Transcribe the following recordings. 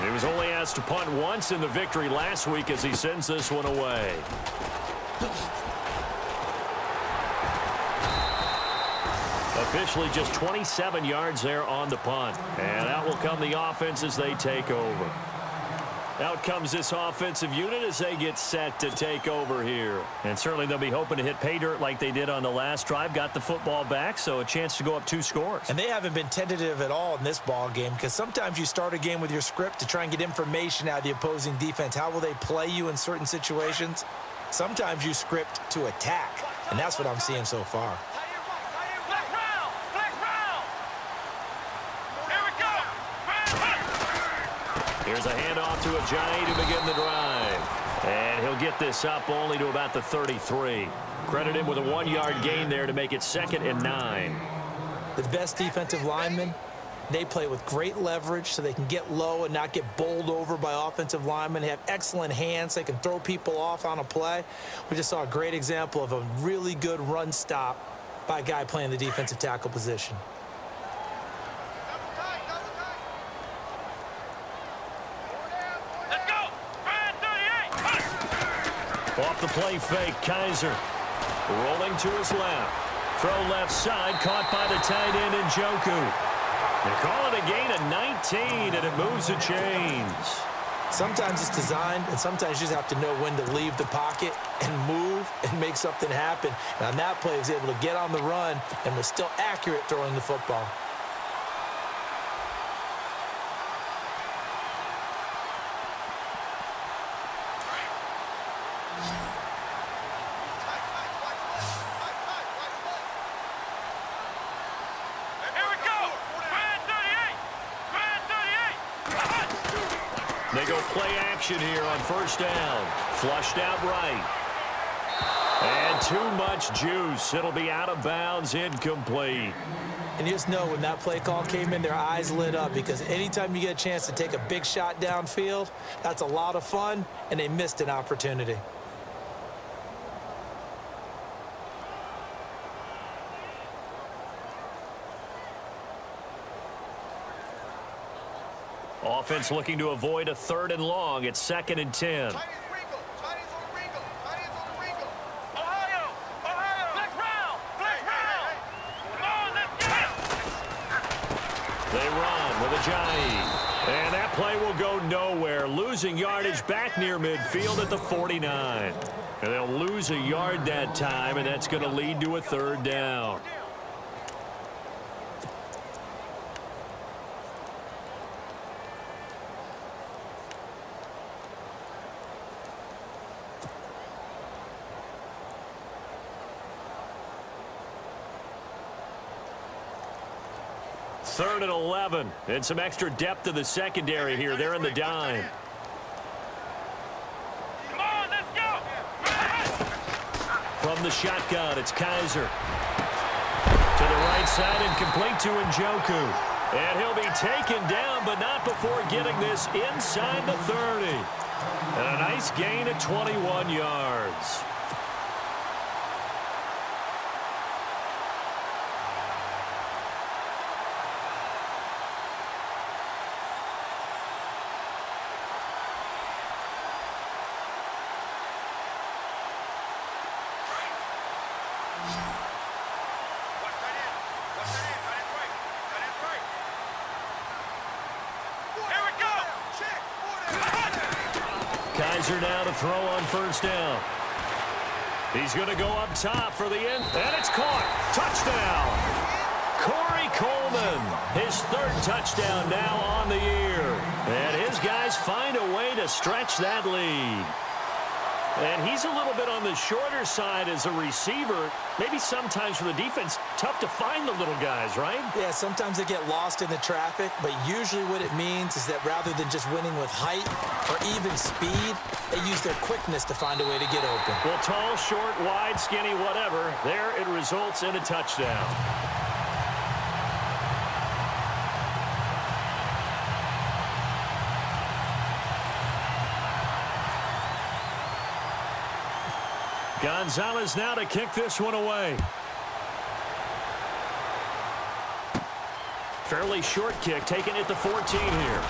He was only asked to punt once in the victory last week as he sends this one away. Officially just 27 yards there on the punt. And out will come the offense as they take over. Out comes this offensive unit as they get set to take over here. And certainly they'll be hoping to hit pay dirt like they did on the last drive. Got the football back, so a chance to go up 2 scores. And they haven't been tentative at all in this ball game, because sometimes you start a game with your script to try and get information out of the opposing defense. How will they play you in certain situations? Sometimes you script to attack, and that's what I'm seeing so far. Here's a handoff to Ajayi to begin the drive. And he'll get this up only to about the 33. Credit him with a 1-yard gain there to make it 2nd and 9. The best defensive linemen, they play with great leverage so they can get low and not get bowled over by offensive linemen. They have excellent hands. They can throw people off on a play. We just saw a great example of a really good run stop by a guy playing the defensive tackle position. Off the play fake, Kaiser. Rolling to his left. Throw left side, caught by the tight end Njoku. They call it a gain of 19, and it moves the chains. Sometimes it's designed, and sometimes you just have to know when to leave the pocket and move and make something happen. And on that play, he was able to get on the run and was still accurate throwing the football. They go play action here on 1st down. Flushed out right. And too much juice. It'll be out of bounds, incomplete. And you just know when that play call came in, their eyes lit up, because anytime you get a chance to take a big shot downfield, that's a lot of fun, and they missed an opportunity. Offense looking to avoid a 3rd and long. It's 2nd and 10. They run with Ajayi. And that play will go nowhere. Losing yardage back near midfield at the 49. And they'll lose a yard that time, and that's going to lead to a 3rd down. Third and 11, and some extra depth to the secondary here. They're in the dime. Come on, let's go. From the shotgun, it's Kaiser. To the right side and complete to Njoku. And he'll be taken down, but not before getting this inside the 30. And a nice gain at 21 yards. Kaiser now to throw on 1st down. He's going to go up top for the end, and it's caught. Touchdown. Corey Coleman, his 3rd touchdown now on the year. And his guys find a way to stretch that lead. And he's a little bit on the shorter side as a receiver. Maybe sometimes for the defense, tough to find the little guys, right? Yeah, sometimes they get lost in the traffic, but usually what it means is that rather than just winning with height or even speed, they use their quickness to find a way to get open. Well, tall, short, wide, skinny, whatever, there it results in a touchdown. Gonzalez now to kick this one away. Fairly short kick, taken at the 14 here.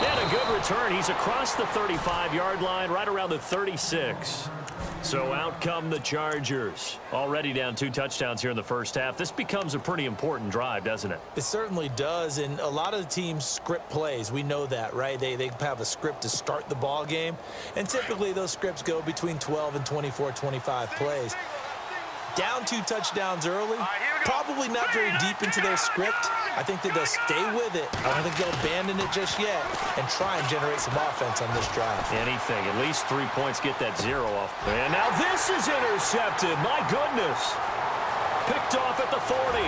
And a good return. He's across the 35-yard line, right around the 36. So out come the Chargers. Already down 2 touchdowns here in the first half. This becomes a pretty important drive, doesn't it? It certainly does, and a lot of the teams script plays. We know that, right? They have a script to start the ball game, and typically those scripts go between 12 and 24, 25 plays. Down 2 touchdowns early, probably not very deep into their script. I think that they'll stay with it. I don't think they'll abandon it just yet and try and generate some offense on this drive. Anything. At least 3 points, get that 0 off. And now this is intercepted. My goodness. Picked off at the 40.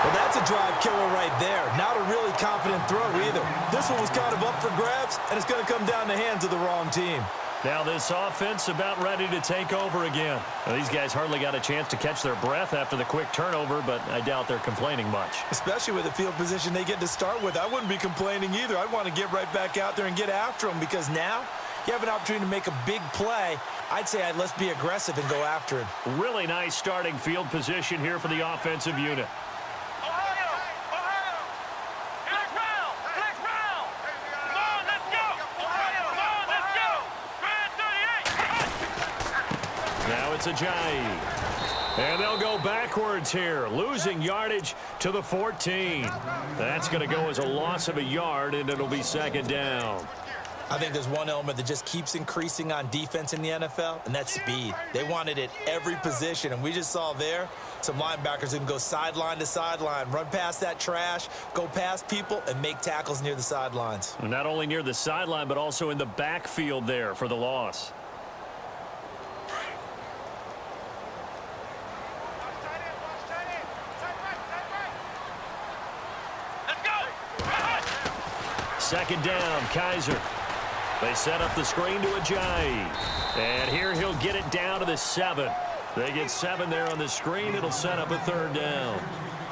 Well, that's a drive killer right there. Not a really confident throw either. This one was kind of up for grabs, and it's going to come down the hands of the wrong team. Now this offense about ready to take over again. Now, these guys hardly got a chance to catch their breath after the quick turnover, but I doubt they're complaining much. Especially with the field position they get to start with. I wouldn't be complaining either. I'd want to get right back out there and get after them because now you have an opportunity to make a big play. I'd say let's be aggressive and go after him. Really nice starting field position here for the offensive unit. Now it's Ajayi. And they'll go backwards here, losing yardage to the 14. That's going to go as a loss of a yard, and it'll be second down. I think there's one element that just keeps increasing on defense in the NFL, and that's speed. They want it at every position, and we just saw there some linebackers who can go sideline to sideline, run past that trash, go past people, and make tackles near the sidelines. Not only near the sideline, but also in the backfield there for the loss. Second down, Kaiser. They set up the screen to Ajayi. And here he'll get it down to the 7. They get 7 there on the screen. It'll set up a third down.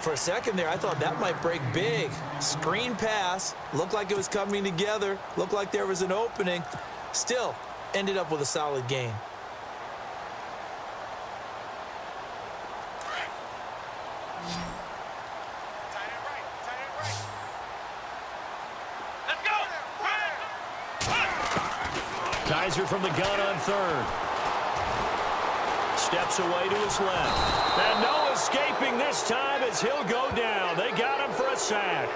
For a second there, I thought that might break big. Screen pass. Looked like it was coming together. Looked like there was an opening. Still, ended up with a solid gain. Kaiser from the gun on third. Steps away to his left. And no escaping this time as he'll go down. They got him for a sack.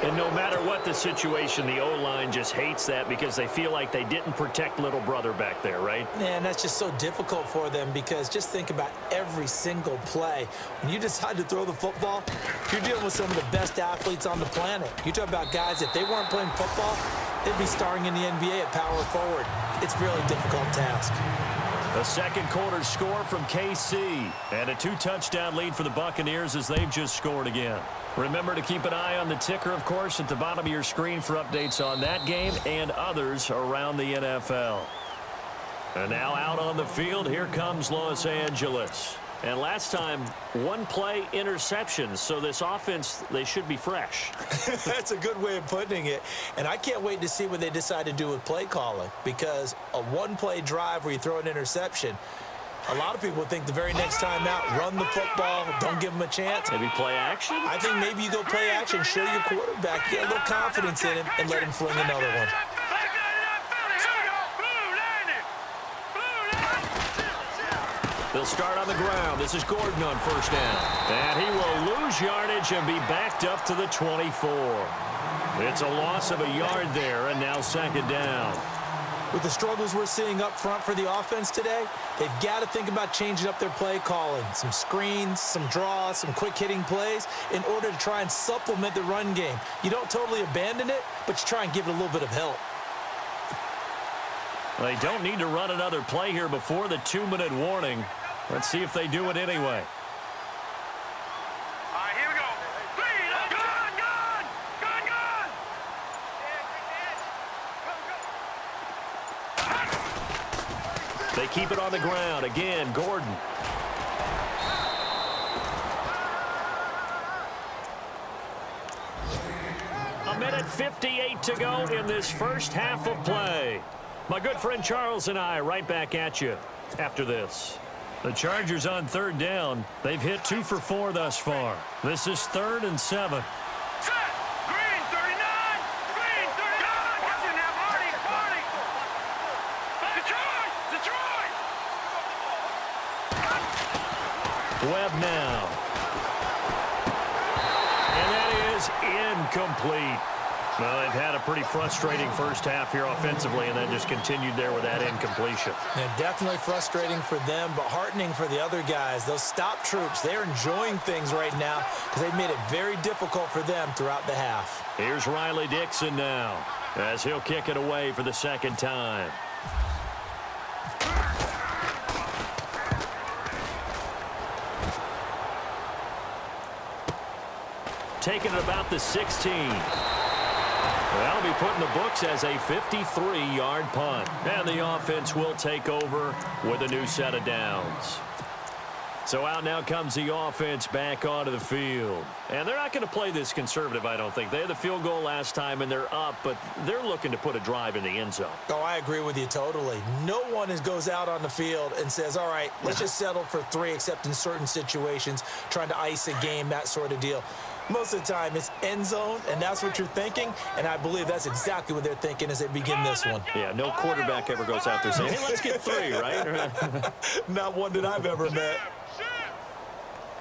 And no matter what the situation, the O-line just hates that because they feel like they didn't protect little brother back there, right? Man, that's just so difficult for them because just think about every single play. When you decide to throw the football, you're dealing with some of the best athletes on the planet. You talk about guys, if they weren't playing football, they'd be starring in the NBA at power forward. It's a really difficult task. A second quarter score from KC. And a 2-touchdown lead for the Buccaneers as they've just scored again. Remember to keep an eye on the ticker, of course, at the bottom of your screen for updates on that game and others around the NFL. And now out on the field, here comes Los Angeles. And last time, 1-play interceptions, so this offense, they should be fresh. That's a good way of putting it. And I can't wait to see what they decide to do with play calling because a 1-play drive where you throw an interception, a lot of people think the very next time out, run the football, don't give them a chance. Maybe play action? I think maybe you go play action, show your quarterback, get a little confidence in him, and let him fling another one. They'll start on the ground. This is Gordon on first down. And he will lose yardage and be backed up to the 24. It's a loss of a yard there, and now second down. With the struggles we're seeing up front for the offense today, they've got to think about changing up their play calling. Some screens, some draws, some quick-hitting plays in order to try and supplement the run game. You don't totally abandon it, but you try and give it a little bit of help. They don't need to run another play here before the 2-minute warning. Let's see if they do it anyway. Here we go. They keep it on the ground. Again, Gordon. A minute 58 to go in this first half of play. My good friend Charles and I right back at you after this. The Chargers on third down. They've hit 2 for 4 thus far. This is 3rd and 7. Set. Green. Webb now. And that is incomplete. Well, they've had a pretty frustrating first half here offensively and then just continued there with that incompletion. Yeah, definitely frustrating for them, but heartening for the other guys. Those stop troops, they're enjoying things right now because they've made it very difficult for them throughout the half. Here's Riley Dixon now as he'll kick it away for the second time. Taking it about the 16. That'll be put in the books as a 53-yard punt. And the offense will take over with a new set of downs. So out now comes the offense back onto the field. And they're not going to play this conservative, I don't think. They had the field goal last time, and they're up, but they're looking to put a drive in the end zone. Oh, I agree with you totally. No one goes out on the field and says, all right, let's just settle for 3, except in certain situations, trying to ice a game, that sort of deal. Most of the time, it's end zone, and that's what you're thinking, and I believe that's exactly what they're thinking as they begin this one. Yeah, no quarterback ever goes out there saying, hey, let's get 3, right? Not one that I've ever met.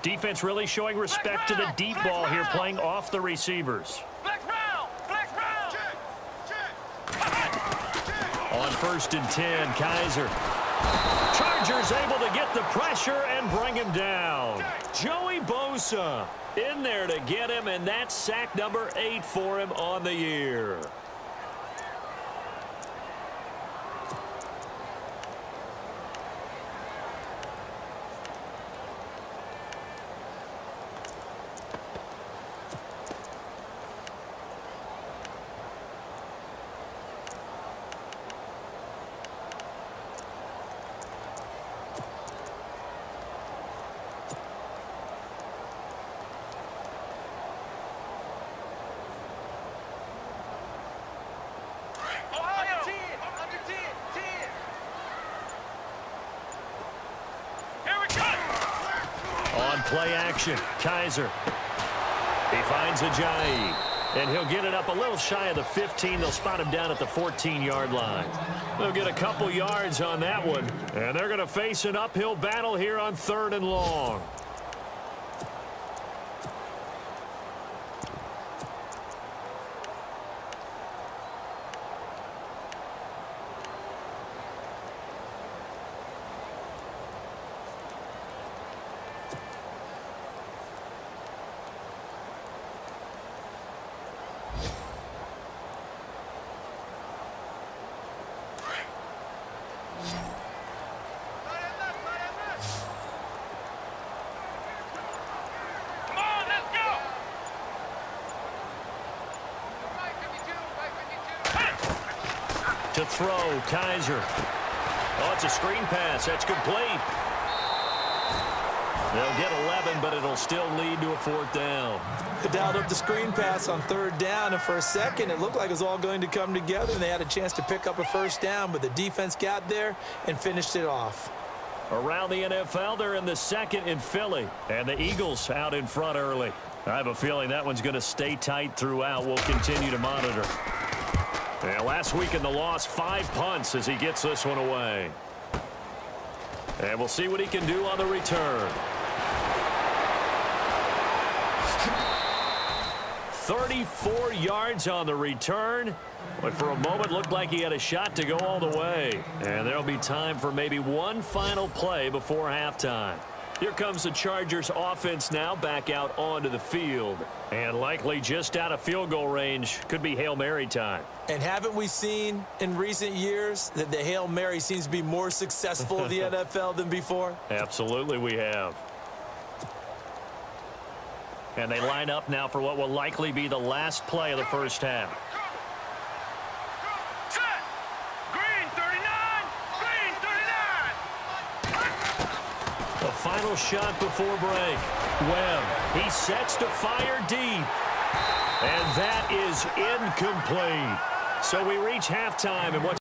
Defense really showing respect to the deep ball here, playing off the receivers. On 1st and 10, Kaiser. Chargers able to get the pressure and bring him down. Joey Bosa in there to get him, and that's sack number 8 for him on the year. Play action. Kaiser. He finds Ajayi. And he'll get it up a little shy of the 15. They'll spot him down at the 14-yard line. They'll get a couple yards on that one. And they're going to face an uphill battle here on 3rd and long. To throw, Kaiser. Oh, it's a screen pass. That's complete. They'll get 11, but it'll still lead to a 4th down. They dialed up the screen pass on 3rd down, and for a second, it looked like it was all going to come together, and they had a chance to pick up a 1st down, but the defense got there and finished it off. Around the NFL, they're in the 2nd in Philly, and the Eagles out in front early. I have a feeling that one's going to stay tight throughout. We'll continue to monitor. Yeah, last week in the loss, 5 punts as he gets this one away. And we'll see what he can do on the return. 34 yards on the return. But for a moment, looked like he had a shot to go all the way. And there'll be time for maybe one final play before halftime. Here comes the Chargers offense now back out onto the field. And likely just out of field goal range. Could be Hail Mary time. And haven't we seen in recent years that the Hail Mary seems to be more successful in the NFL than before? Absolutely we have. And they line up now for what will likely be the last play of the first half. The final shot before break. Webb, he sets to fire deep. And that is incomplete. So we reach halftime, and what's